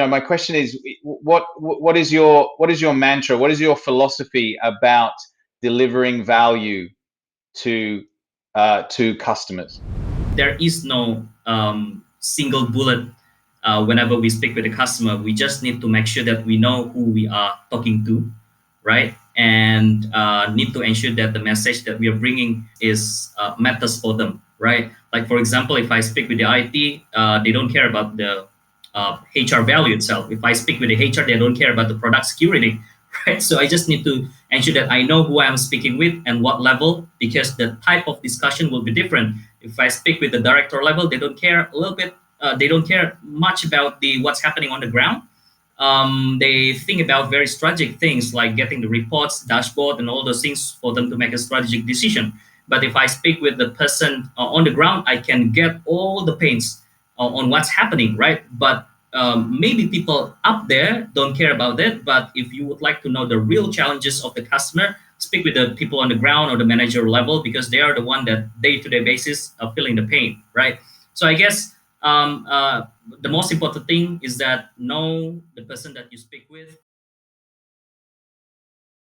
my question is, what is your mantra? What is your philosophy about delivering value to customers? There is no single bullet whenever we speak with a customer. We just need to make sure that we know who we are talking to, right? And need to ensure that the message that we are bringing is matters for them, right? Like, for example, if I speak with the IT, they don't care about the HR value itself. If I speak with the HR, they don't care about the product security, right? So I just need to ensure that I know who I'm speaking with and what level, because the type of discussion will be different. If I speak with the director level, they don't care a little bit. They don't care much about the what's happening on the ground. They think about very strategic things like getting the reports, dashboard, and all those things for them to make a strategic decision. But if I speak with the person on the ground, I can get all the pains on what's happening, right? But maybe people up there don't care about it. But if you would like to know the real challenges of the customer, speak with the people on the ground or the manager level, because they are the one that day-to-day basis are feeling the pain, right? So I guess the most important thing is that know the person that you speak with,